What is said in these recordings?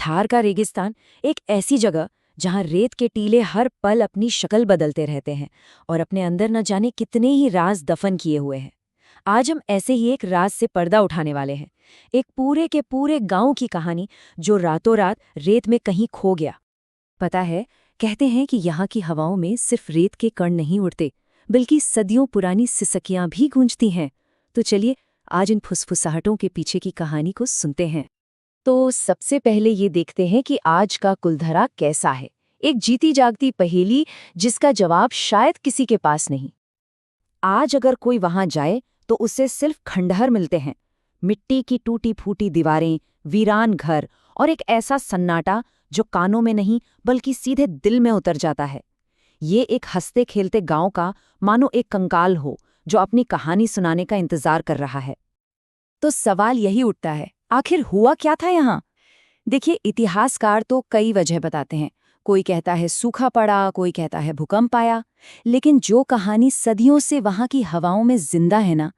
थार का रेगिस्तान एक ऐसी जगह जहां रेत के टीले हर पल अपनी शक्ल बदलते रहते हैं और अपने अंदर न जाने कितने ही राज दफन किए हुए हैं। आज हम ऐसे ही एक राज से पर्दा उठाने वाले हैं, एक पूरे के पूरे गांव की कहानी जो रातों रात रेत में कहीं खो गया। पता है, कहते हैं कि यहाँ की हवाओं में सिर्फ रेत के कण नहीं उड़ते, बल्कि सदियों पुरानी सिसकियां भी गूंजती हैं। तो चलिए आज इन फुसफुसाहटों के पीछे की कहानी को सुनते हैं। तो सबसे पहले ये देखते हैं कि आज का कुलधरा कैसा है। एक जीती जागती पहेली जिसका जवाब शायद किसी के पास नहीं। आज अगर कोई वहां जाए तो उसे सिर्फ खंडहर मिलते हैं, मिट्टी की टूटी फूटी दीवारें, वीरान घर और एक ऐसा सन्नाटा जो कानों में नहीं बल्कि सीधे दिल में उतर जाता है। ये एक हंसते खेलते गांव का मानो एक कंकाल हो जो अपनी कहानी सुनाने का इंतजार कर रहा है। तो सवाल यही उठता है, आखिर हुआ क्या था यहाँ? देखिए, इतिहासकार तो कई वजह बताते हैं। कोई कहता है सूखा पड़ा, कोई कहता है भूकंप आया, लेकिन जो कहानी सदियों से वहां की हवाओं में जिंदा है ना,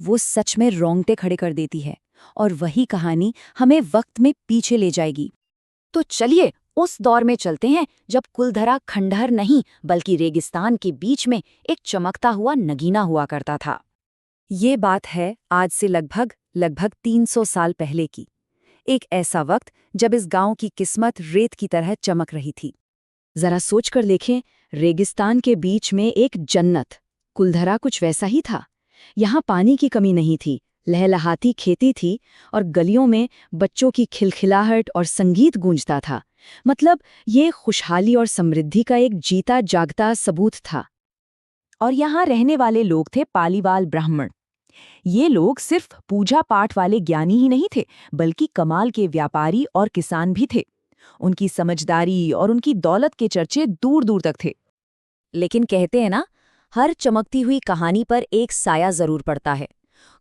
वो सच में रोंगटे खड़े कर देती है। और वही कहानी हमें वक्त में पीछे ले जाएगी। तो चलिए उस दौर में चलते हैं जब कुलधरा खंडहर नहीं बल्कि रेगिस्तान के बीच में एक चमकता हुआ नगीना हुआ करता था। ये बात है आज से लगभग 300 साल पहले की। एक ऐसा वक्त जब इस गांव की किस्मत रेत की तरह चमक रही थी। जरा सोचकर देखें, रेगिस्तान के बीच में एक जन्नत। कुलधरा कुछ वैसा ही था। यहाँ पानी की कमी नहीं थी, लहलहाती खेती थी और गलियों में बच्चों की खिलखिलाहट और संगीत गूंजता था। मतलब ये खुशहाली और समृद्धि का एक जीता जागता सबूत था। और यहाँ रहने वाले लोग थे पालीवाल ब्राह्मण। ये लोग सिर्फ पूजा पाठ वाले ज्ञानी ही नहीं थे, बल्कि कमाल के व्यापारी और किसान भी थे। उनकी समझदारी और उनकी दौलत के चर्चे दूर दूर तक थे। लेकिन कहते हैं ना, हर चमकती हुई कहानी पर एक साया जरूर पड़ता है।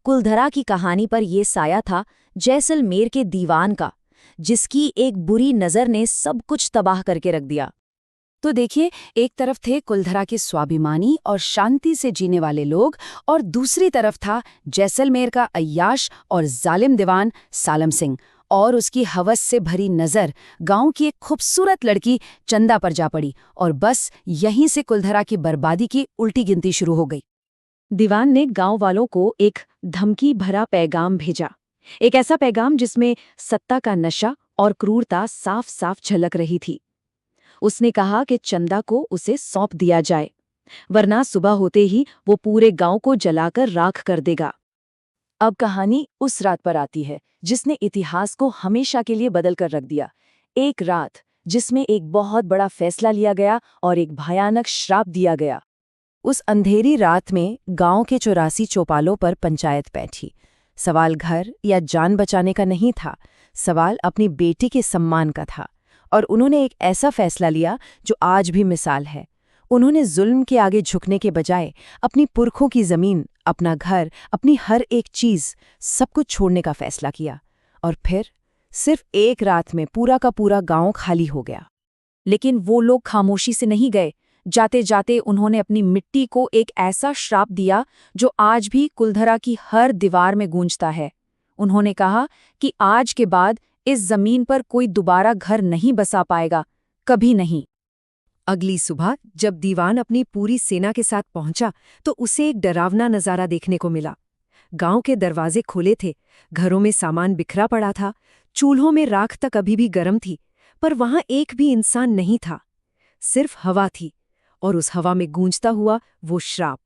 कुलधरा की कहानी पर यह साया था जैसलमेर के दीवान का, जिसकी एक बुरी नज़र ने सब कुछ तबाह करके रख दिया। तो देखिए, एक तरफ थे कुलधरा के स्वाभिमानी और शांति से जीने वाले लोग, और दूसरी तरफ था जैसलमेर का अय्याश और जालिम दीवान सालम सिंह और उसकी हवस से भरी नज़र गांव की एक खूबसूरत लड़की चंदा पर जा पड़ी। और बस यहीं से कुलधरा की बर्बादी की उल्टी गिनती शुरू हो गई। दीवान ने गांव वालों को एक धमकी भरा पैगाम भेजा, एक ऐसा पैगाम जिसमें सत्ता का नशा और क्रूरता साफ साफ झलक रही थी। उसने कहा कि चंदा को उसे सौंप दिया जाए, वरना सुबह होते ही वो पूरे गांव को जलाकर राख कर देगा। अब कहानी उस रात पर आती है जिसने इतिहास को हमेशा के लिए बदल कर रख दिया। एक रात जिसमें एक बहुत बड़ा फैसला लिया गया और एक भयानक श्राप दिया गया। उस अंधेरी रात में गांव के 84 चौपालों पर पंचायत बैठी। सवाल घर या जान बचाने का नहीं था, सवाल अपनी बेटी के सम्मान का था। और उन्होंने एक ऐसा फैसला लिया जो आज भी मिसाल है। उन्होंने जुल्म के आगे झुकने के बजाय अपनी पुरखों की जमीन, अपना घर, अपनी हर एक चीज, सब कुछ छोड़ने का फैसला किया। और फिर सिर्फ एक रात में पूरा का पूरा गांव खाली हो गया। लेकिन वो लोग खामोशी से नहीं गए। जाते जाते उन्होंने अपनी मिट्टी को एक ऐसा श्राप दिया जो आज भी कुलधरा की हर दीवार में गूंजता है। उन्होंने कहा कि आज के बाद इस जमीन पर कोई दोबारा घर नहीं बसा पाएगा, कभी नहीं। अगली सुबह जब दीवान अपनी पूरी सेना के साथ पहुंचा तो उसे एक डरावना नजारा देखने को मिला। गांव के दरवाजे खुले थे, घरों में सामान बिखरा पड़ा था, चूल्हों में राख तक अभी भी गर्म थी, पर वहां एक भी इंसान नहीं था। सिर्फ हवा थी, और उस हवा में गूंजता हुआ वो श्राप।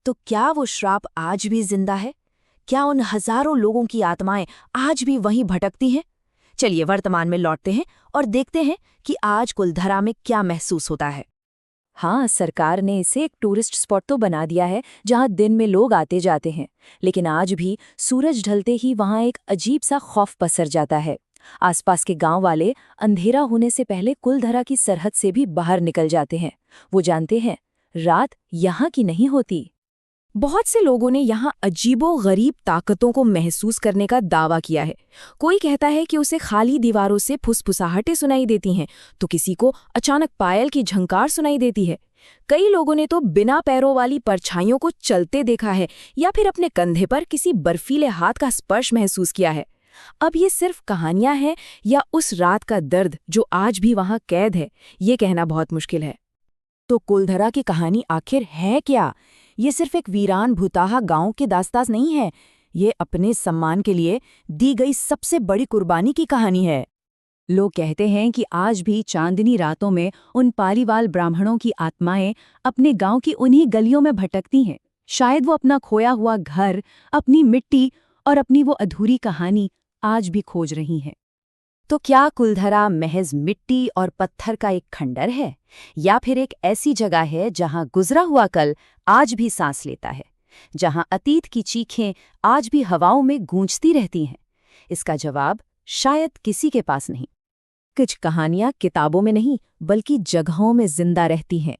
तो क्या वो श्राप आज भी जिंदा है? क्या उन हजारों लोगों की आत्माएं आज भी वहीं भटकती हैं? चलिए वर्तमान में लौटते हैं और देखते हैं कि आज कुलधरा में क्या महसूस होता है। हाँ, सरकार ने इसे एक टूरिस्ट स्पॉट तो बना दिया है जहाँ दिन में लोग आते जाते हैं, लेकिन आज भी सूरज ढलते ही वहाँ एक अजीब सा खौफ पसर जाता है। आसपास के गांव वाले अंधेरा होने से पहले कुलधरा की सरहद से भी बाहर निकल जाते हैं। वो जानते हैं रात यहाँ की नहीं होती। बहुत से लोगों ने यहाँ अजीबो-गरीब ताकतों को महसूस करने का दावा किया है। कोई कहता है कि उसे खाली दीवारों से फुसफुसाहटें सुनाई देती हैं, तो किसी को अचानक पायल की झंकार सुनाई देती है। कई लोगों ने तो बिना पैरों वाली परछाइयों को चलते देखा है या फिर अपने कंधे पर किसी बर्फीले हाथ का स्पर्श महसूस किया है। अब ये सिर्फ कहानियां हैं या उस रात का दर्द जो आज भी वहां कैद है, ये कहना बहुत मुश्किल है। तो कुलधरा की कहानी आखिर है क्या? ये सिर्फ एक वीरान भुताहा गांव की दास्तान नहीं है, ये अपने सम्मान के लिए दी गई सबसे बड़ी कुर्बानी की कहानी है। लोग कहते हैं कि आज भी चांदनी रातों में उन पालीवाल ब्राह्मणों की आत्माएं अपने गांव की उन्हीं गलियों में भटकती हैं। शायद वो अपना खोया हुआ घर, अपनी मिट्टी और अपनी वो अधूरी कहानी आज भी खोज रही हैं। तो क्या कुलधरा महज मिट्टी और पत्थर का एक खंडर है, या फिर एक ऐसी जगह है जहां गुजरा हुआ कल आज भी सांस लेता है, जहां अतीत की चीखें आज भी हवाओं में गूंजती रहती हैं? इसका जवाब शायद किसी के पास नहीं। कुछ कहानियां किताबों में नहीं बल्कि जगहों में जिंदा रहती हैं।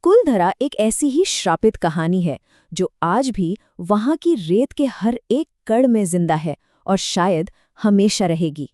कुलधरा एक ऐसी ही श्रापित कहानी है जो आज भी वहां की रेत के हर एक कण में जिंदा है और शायद हमेशा रहेगी।